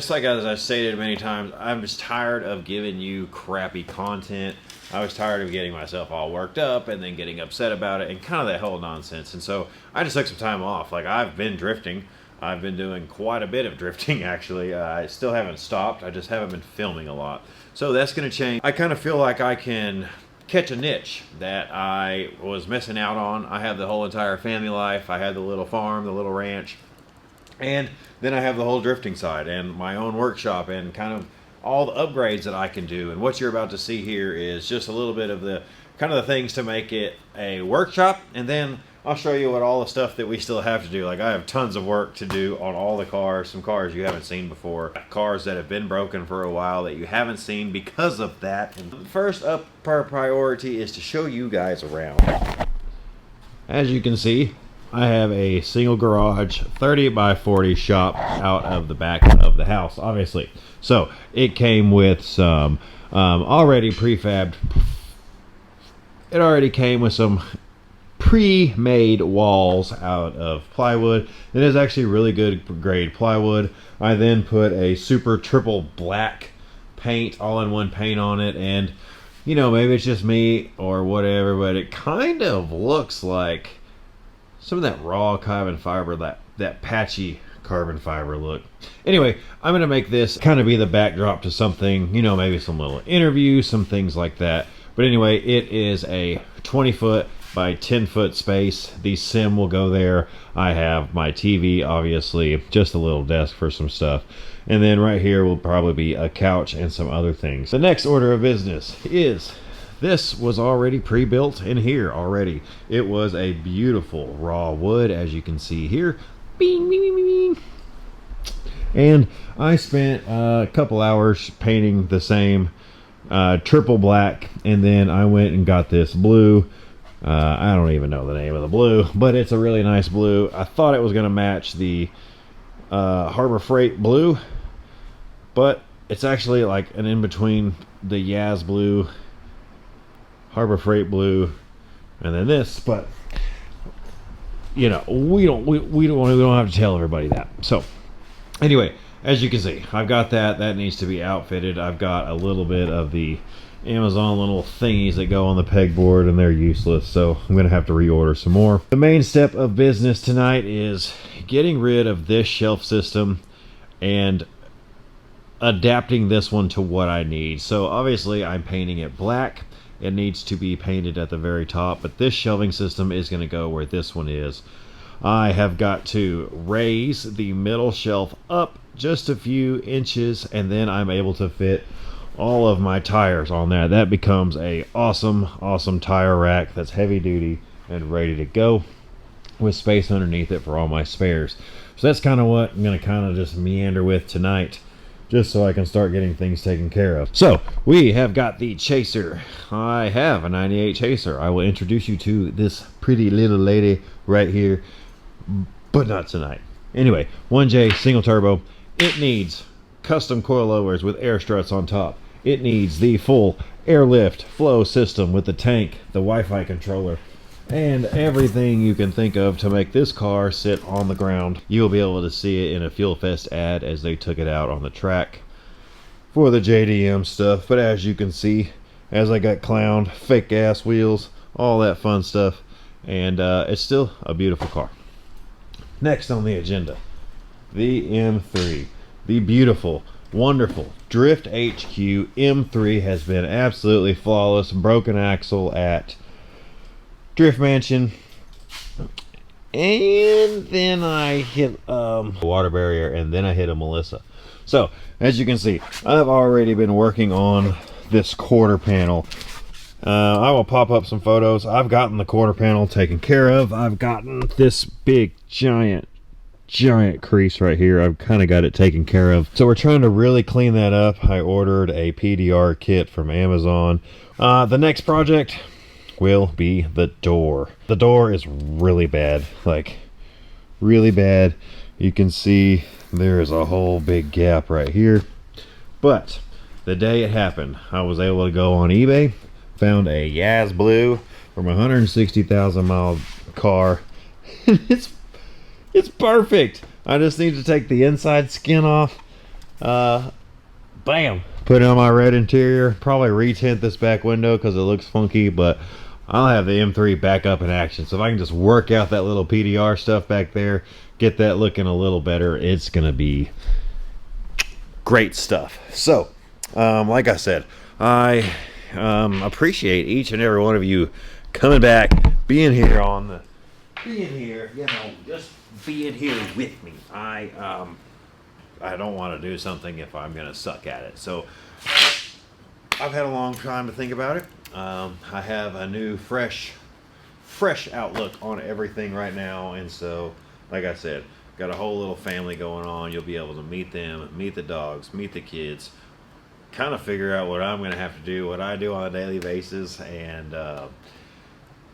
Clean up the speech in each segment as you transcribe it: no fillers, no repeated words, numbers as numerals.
Just like as I stated many times, I'm just tired of giving you crappy content. I was tired of getting myself all worked up and then getting upset about it and kind of that whole nonsense. And so I just took some time off. Like, I've been drifting. I've been doing quite a bit of drifting, actually. I still haven't stopped. I just haven't been filming a lot. So that's going to change. I kind of feel like I can catch a niche that I was missing out on. I have the whole entire family life. I had the little farm, the little ranch. And then I have the whole drifting side and my own workshop and kind of all the upgrades that I can do. And what you're about to see here is just a little bit of the kind of the things to make it a workshop. And then I'll show you what all the stuff that we still have to do. Like, I have tons of work to do on all the cars, some cars you haven't seen before, cars that have been broken for a while that you haven't seen because of that. And first up, our priority is to show you guys around. As you can see, I have a single garage 30 by 40 shop out of the back of the house, obviously. So it came with some already prefabbed. It already came with some pre-made walls out of plywood. It is actually really good grade plywood. I then put a super triple black paint, all-in-one paint on it, and you know, maybe it's just me or whatever, but it kind of looks like some of that raw carbon fiber, that patchy carbon fiber look. Anyway, I'm going to make this kind of be the backdrop to something, you know, maybe some little interview, some things like that. But anyway, it is a 20-foot by 10-foot space. The sim will go there. I have my TV, obviously, just a little desk for some stuff. And then right here will probably be a couch and some other things. The next order of business is, this was already pre-built in here already. It was a beautiful raw wood, as you can see here. Bing, bing, bing, bing. And I spent a couple hours painting the same triple black, and then I went and got this blue. I don't even know the name of the blue, but it's a really nice blue. I thought it was going to match the Harbor Freight blue, but it's actually like an in-between the Yaz blue, Harbor Freight blue, and then this. But you know, we don't have to tell everybody that. So anyway, as you can see, I've got that needs to be outfitted. I've got a little bit of the Amazon little thingies that go on the pegboard, and they're useless, so I'm gonna have to reorder some more. The main step of business tonight is getting rid of this shelf system and adapting this one to what I need. So obviously I'm painting it black. It needs to be painted at the very top, but this shelving system is going to go where this one is. I have got to raise the middle shelf up just a few inches, and then I'm able to fit all of my tires on there. That becomes a awesome tire rack that's heavy duty and ready to go with space underneath it for all my spares. So that's kind of what I'm going to kind of just meander with tonight, just so I can start getting things taken care of. So we have got the Chaser. I have a 98 Chaser. I will introduce you to this pretty little lady right here, but not tonight. Anyway, 1J single turbo. It needs custom coilovers with air struts on top. It needs the full airlift flow system with the tank, the Wi-Fi controller, and everything you can think of to make this car sit on the ground. You'll be able to see it in a Fuel Fest ad as they took it out on the track for the JDM stuff. But as you can see, as I got clowned, fake gas wheels, all that fun stuff, and it's still a beautiful car. Next on the agenda, the M3, the beautiful, wonderful Drift HQ M3 has been absolutely flawless. Broken axle at Drift Mansion, and then I hit a water barrier, and then I hit a Melissa. So as you can see, I've already been working on this quarter panel. I will pop up some photos. I've gotten the quarter panel taken care of. I've gotten this big giant crease right here. I've kind of got it taken care of, so we're trying to really clean that up. I ordered a PDR kit from Amazon. The next project will be the door. The door is really bad, like really bad. You can see there is a whole big gap right here. But the day it happened, I was able to go on eBay, found a Yaz blue from a 160,000 mile car. It's perfect. I just need to take the inside skin off, Bam! Put on my red interior. Probably retint this back window because it looks funky, but I'll have the M3 back up in action. So if I can just work out that little PDR stuff back there, get that looking a little better, it's going to be great stuff. So, like I said, I appreciate each and every one of you coming back, being here, just being here with me. I don't want to do something if I'm going to suck at it. So I've had a long time to think about it. I have a new fresh outlook on everything right now. And so, like I said, got a whole little family going on. You'll be able to meet them, meet the dogs, meet the kids, kind of figure out what I'm going to have to do, what I do on a daily basis, and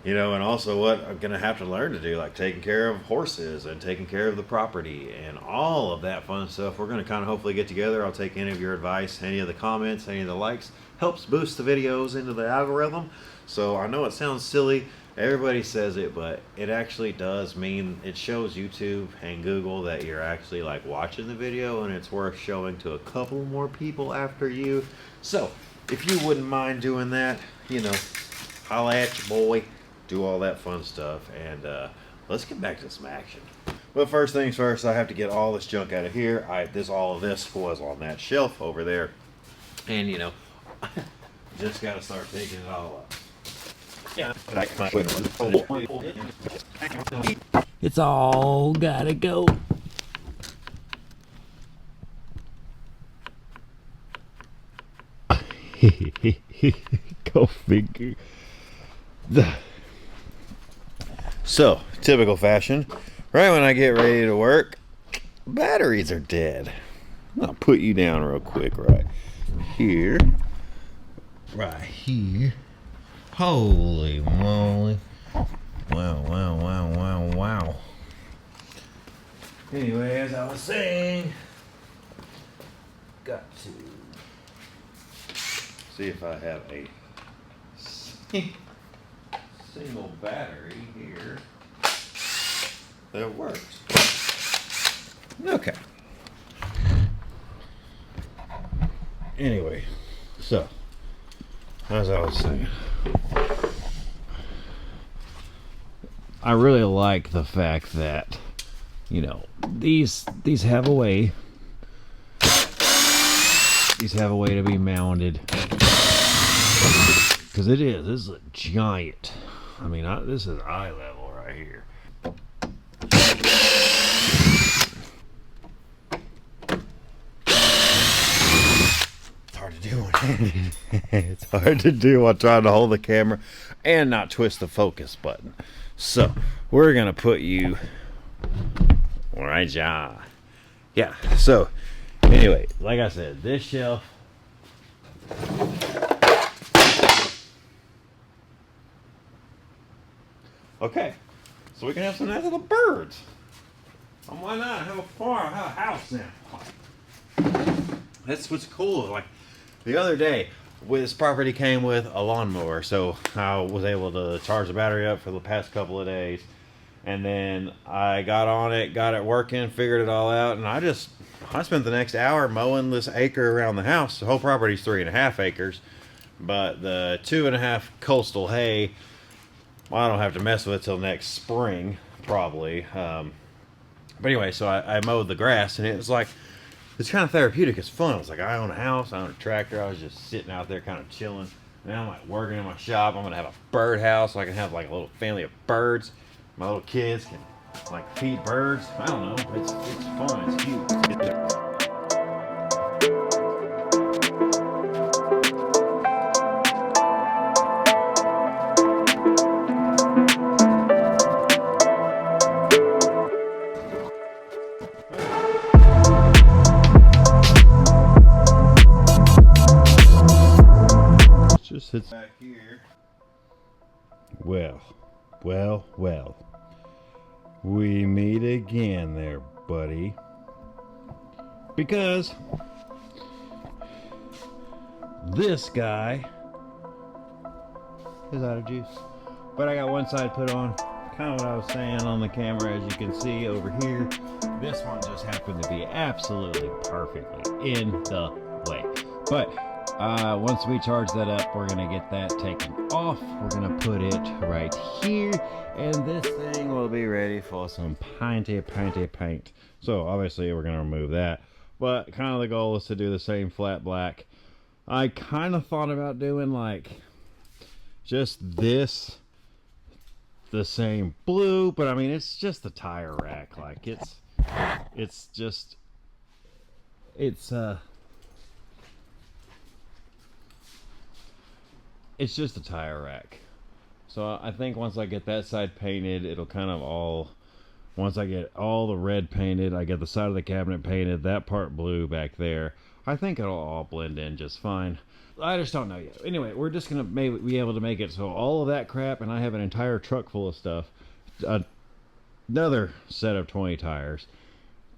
and also what I'm going to have to learn to do, like taking care of horses and taking care of the property and all of that fun stuff. We're going to kind of hopefully get together. I'll take any of your advice, any of the comments, any of the likes. Helps boost the videos into the algorithm. So I know it sounds silly. Everybody says it, but it actually does mean it shows YouTube and Google that you're actually like watching the video, and it's worth showing to a couple more people after you. So if you wouldn't mind doing that, holla at your boy. Do all that fun stuff, and let's get back to some action. Well, first things first, I have to get all this junk out of here. All of this was on that shelf over there, and just got to start taking it all up. Yeah, it's all gotta go. Go figure. So, typical fashion, right when I get ready to work, batteries are dead. I'll put you down real quick right here. Right here. Holy moly. Wow. Anyway, as I was saying, got to see if I have a single battery here that works. Okay. Anyway, so as I was saying, I really like the fact that these have a way to be mounted, because this is a giant. I mean, this is eye level right here. It's hard to do. It's hard to do while trying to hold the camera and not twist the focus button. So we're gonna put you right, yeah. So anyway, like I said, this shelf. Okay, so we can have some nice little birds. And why not have a farm, have a house now? That's what's cool. Like the other day, this property came with a lawnmower, so I was able to charge the battery up for the past couple of days. And then I got on it, got it working, figured it all out, and I spent the next hour mowing this acre around the house. The whole property's 3.5 acres, but the 2.5 coastal hay, well, I don't have to mess with it till next spring, probably. But anyway, so I mowed the grass, and it's kind of therapeutic. It's fun. It's like I own a house, I own a tractor. I was just sitting out there kind of chilling. Now I'm like working in my shop. I'm gonna have a bird house, so I can have like a little family of birds. My little kids can like feed birds. I don't know. It's fun. It's cute. Just sits back here. Well. We meet again there, buddy. Because this guy is out of juice. But I got one side put on. Kind of what I was saying on the camera, as you can see over here. This one just happened to be absolutely perfectly in the way. But once we charge that up, we're gonna get that taken off. We're gonna put it right here, and this thing will be ready for some paint. So obviously we're gonna remove that, but kind of the goal is to do the same flat black. I kind of thought about doing like just this, the same blue, but I mean it's just the tire rack. Like it's just it's just a tire rack. So I think once I get that side painted, it'll kind of all, once I get all the red painted, I get the side of the cabinet painted, that part blue back there, I think it'll all blend in just fine. I just don't know yet. Anyway, we're just gonna maybe be able to make it so all of that crap, and I have an entire truck full of stuff, another set of 20 tires,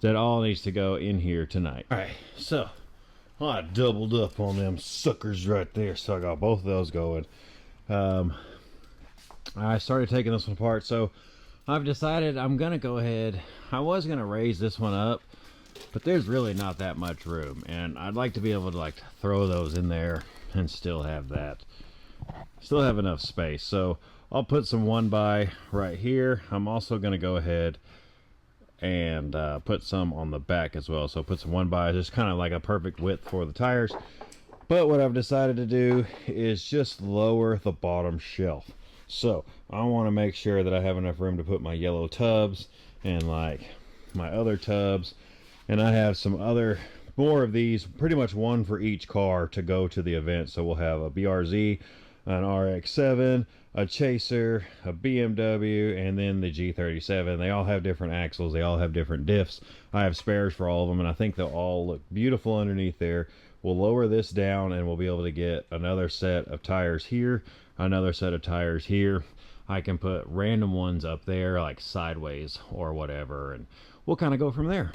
that all needs to go in here tonight. All right, so I doubled up on them suckers right there, so I got both of those going. I started taking this one apart, so I've decided I'm gonna go ahead. I was gonna raise this one up, but there's really not that much room, and I'd like to be able to like throw those in there and still have enough space. So I'll put some 1x right here. I'm also gonna go ahead and put some on the back as well. So put some 1x, just kind of like a perfect width for the tires. But what I've decided to do is just lower the bottom shelf. So I want to make sure that I have enough room to put my yellow tubs and like my other tubs, and I have some other more of these, pretty much one for each car to go to the event. So we'll have a BRZ, an RX-7, a Chaser, a BMW, and then the G37. They all have different axles, they all have different diffs. I have spares for all of them, and I think they'll all look beautiful underneath there. We'll lower this down and we'll be able to get another set of tires here, another set of tires here. I can put random ones up there like sideways or whatever, and we'll kind of go from there.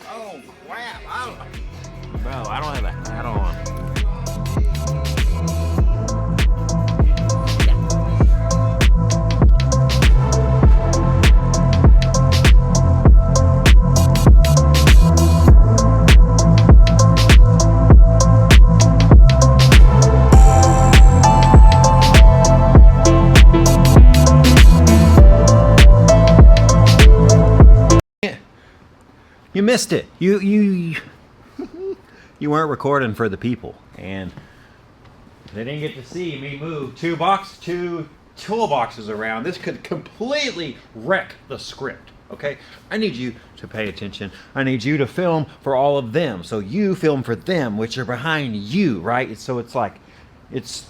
Oh crap, bro, I don't have a hat on. You missed it. You weren't recording for the people, and they didn't get to see me move two toolboxes around. This could completely wreck the script. Okay, I need you to pay attention. I need you to film for all of them. So you film for them, which are behind you, right? So it's like, it's.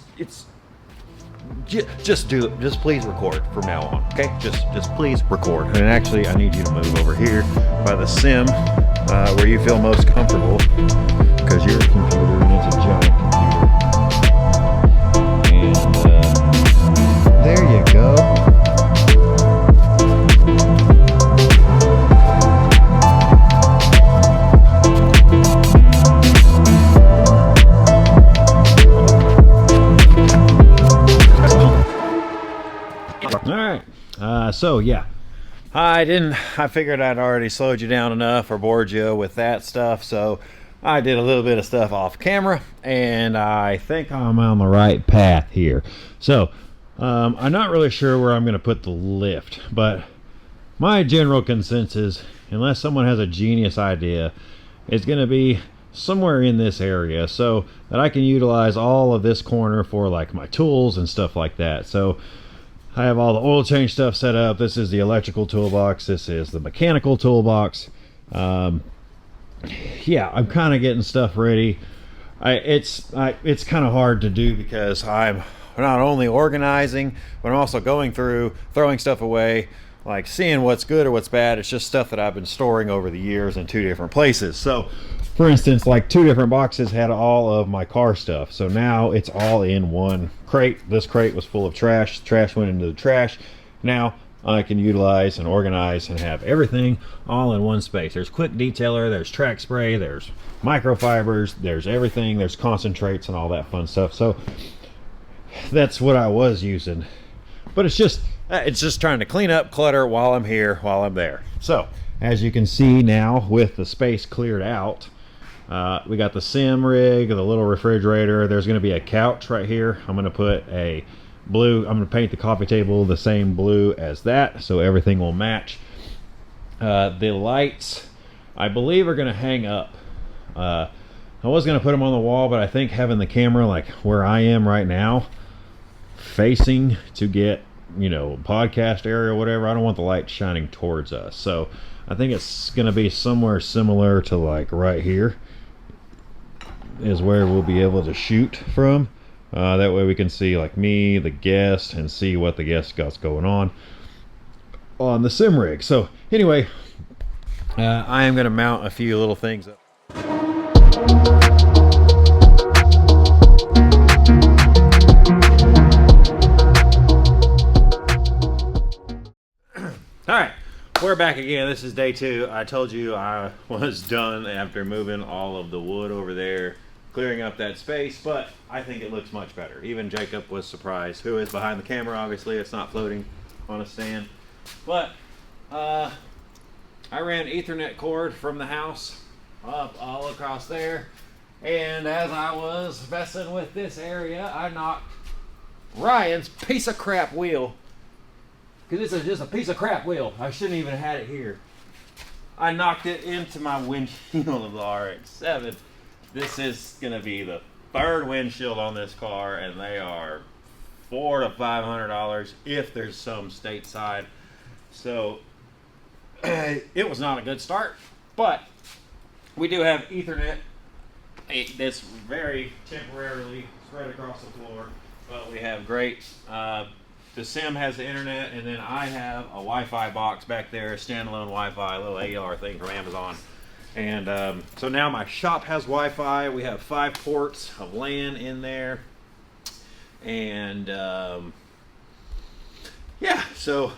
Just do it. Just please record from now on, okay? Just please record. And actually, I need you to move over here by the sim, where you feel most comfortable, because you're a computer and it's a giant computer. And there you go. So yeah, I figured I'd already slowed you down enough or bored you with that stuff, so I did a little bit of stuff off camera, and I think I'm on the right path here. So I'm not really sure where I'm going to put the lift, but my general consensus, unless someone has a genius idea, is going to be somewhere in this area, so that I can utilize all of this corner for like my tools and stuff like that. So I have all the oil change stuff set up. This is the electrical toolbox. This is the mechanical toolbox. Yeah, I'm kind of getting stuff ready. It's kind of hard to do because I'm not only organizing, but I'm also going through, throwing stuff away, like seeing what's good or what's bad. It's just stuff that I've been storing over the years in two different places. So for instance, like two different boxes had all of my car stuff. So now it's all in one crate. This crate was full of trash. Trash went into the trash. Now I can utilize and organize and have everything all in one space. There's quick detailer, there's track spray, there's microfibers, there's everything, there's concentrates and all that fun stuff. So that's what I was using. But it's just, It's just trying to clean up clutter while I'm here, while I'm there. So as you can see now, with the space cleared out, we got the sim rig, the little refrigerator. There's going to be a couch right here. I'm going to put a blue, I'm going to paint the coffee table the same blue as that, so everything will match. The lights, I believe, are going to hang up. I was going to put them on the wall, but I think having the camera like where I am right now, facing to get, you know, podcast area or whatever, I don't want the light shining towards us. So I think it's going to be somewhere similar to like right here is where we'll be able to shoot from. That way we can see like me, the guest, and see what the guest got going on the sim rig. So anyway, I am going to mount a few little things up. All right, we're back again. This is day 2. I told you I was done after moving all of the wood over there, clearing up that space, but I think it looks much better. Even Jacob was surprised, who is behind the camera. Obviously, it's not floating on a stand. But I ran Ethernet cord from the house up all across there, and as I was messing with this area, I knocked Ryan's piece of crap wheel, because this is just a piece of crap wheel. I shouldn't even have had it here. I knocked it into my windshield of the RX-7. This is going to be the 3rd windshield on this car, and they are $400 to $500 if there's some stateside. So it was not a good start, but we do have Ethernet that's very temporarily spread across the floor, but we have great. The sim has the internet, and then I have a Wi-Fi box back there, a standalone Wi-Fi, a little AR thing from Amazon. And so now my shop has Wi-Fi. We have 5 ports of LAN in there. And yeah, so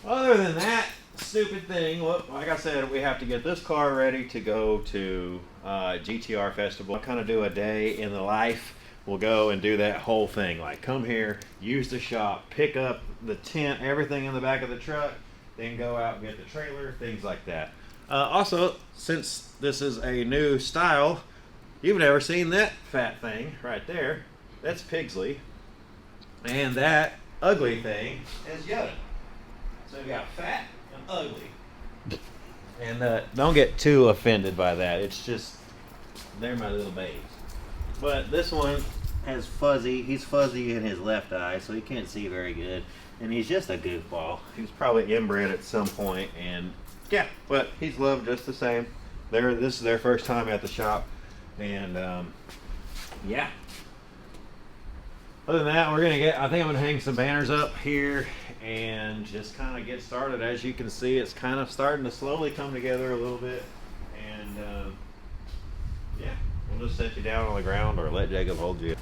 other than that stupid thing, look, like I said, we have to get this car ready to go to GTR Festival. I'll kind of do a day in the life. We'll go and do that whole thing. Like come here, use the shop, pick up the tent, everything in the back of the truck, then go out and get the trailer, things like that. Also, since this is a new style, you've never seen that fat thing right there. That's Pigsley. And that ugly thing is Yoda. So we got fat and ugly. And don't get too offended by that. It's just, they're my little babes. But this one has fuzzy, he's fuzzy in his left eye, so he can't see very good. And he's just a goofball. He was probably inbred at some point, and yeah, but he's loved just the same. This is their first time at the shop, and yeah. Other than that, I think I'm gonna hang some banners up here and just kind of get started. As you can see, it's kind of starting to slowly come together a little bit, and yeah, we'll just set you down on the ground or let Jacob hold you.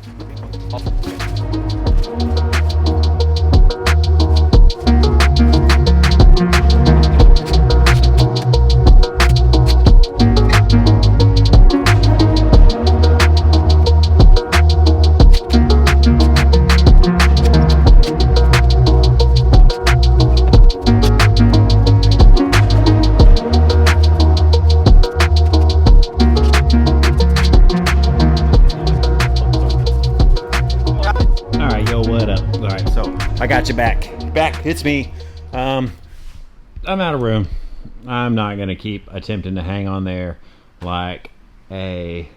I got you back. It's me. I'm out of room. I'm not gonna keep attempting to hang on there like a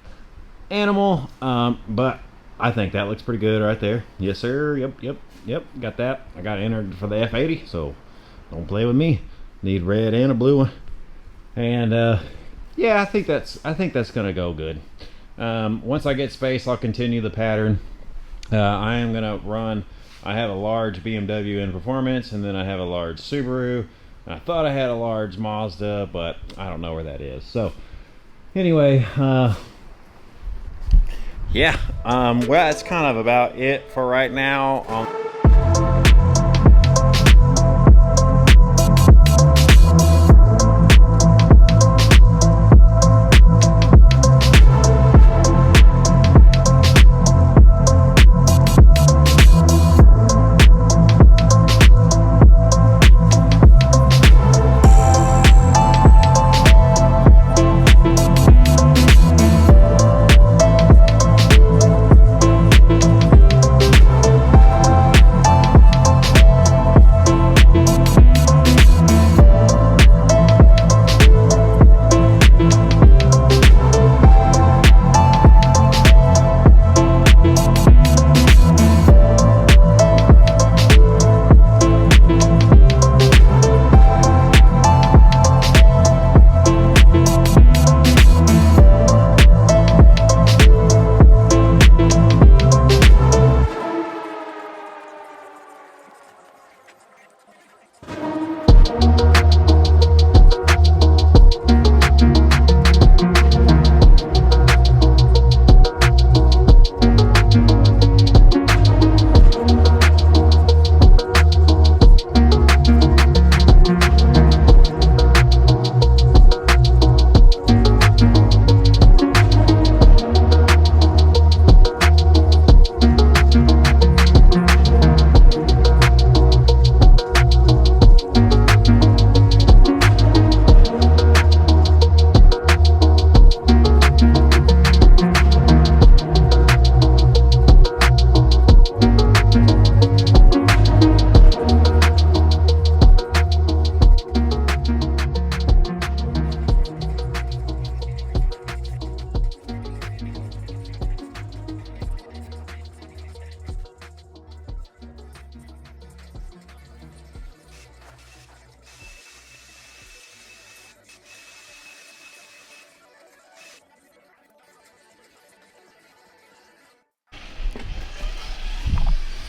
animal, but I think that looks pretty good right there. Yes sir. Yep, got that. I got entered for the F80, so don't play with me. Need red and a blue one. And yeah, I think that's gonna go good. Once I get space, I'll continue the pattern. I am gonna run, I have a large BMW in performance, and then I have a large Subaru. I thought I had a large Mazda, but I don't know where that is. So anyway, yeah, well, that's kind of about it for right now.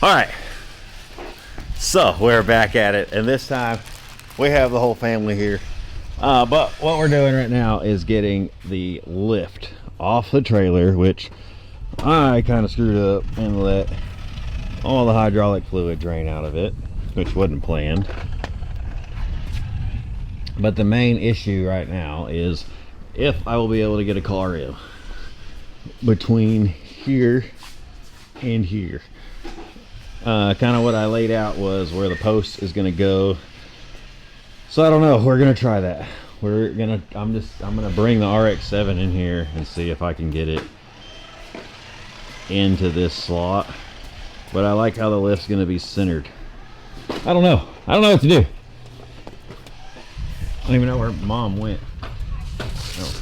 All right, so we're back at it, and this time we have the whole family here. But what we're doing right now is getting the lift off the trailer, which I kind of screwed up and let all the hydraulic fluid drain out of it, which wasn't planned. But the main issue right now is if I will be able to get a car in between here and here. Kind of what I laid out was where the post is going to go. So I don't know. We're going to try that. I'm going to bring the RX-7 in here and see if I can get it into this slot. But I like how the lift's going to be centered. I don't know what to do. I don't even know where Mom went. Oh.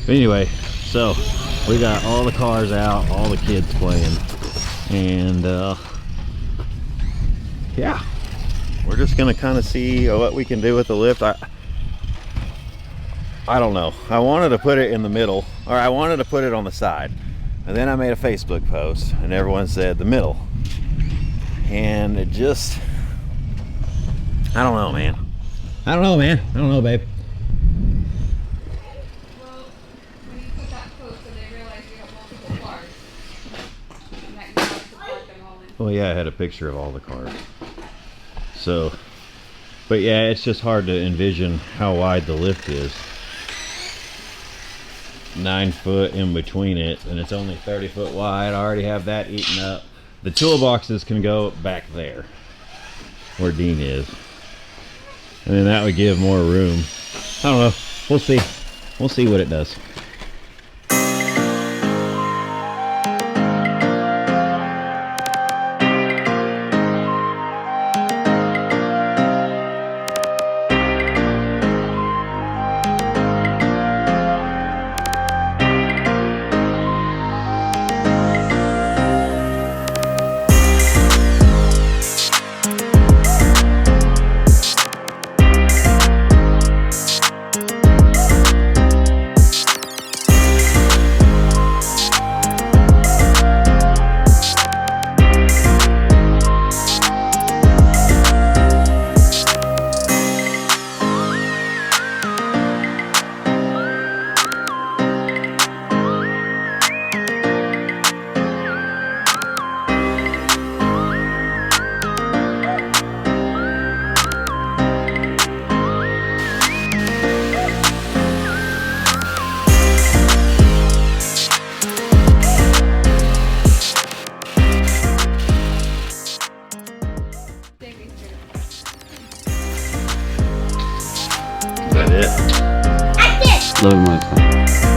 But anyway, so we got all the cars out, all the kids playing, and yeah, we're just gonna kind of see what we can do with the lift. I don't know. I wanted to put it in the middle, or I wanted to put it on the side, and then I made a Facebook post and everyone said the middle, and it just, I don't know, man. I don't know, babe. Well, when you put that post and they realize you have multiple cars, and that you have to park them all in. Well, yeah, I had a picture of all the cars. So, but yeah, it's just hard to envision how wide the lift is. 9 foot in between it, and it's only 30 foot wide. I already have that eaten up. The toolboxes can go back there, where Dean is. And then that would give more room. I don't know. We'll see. We'll see what it does. Is that it? Love my time.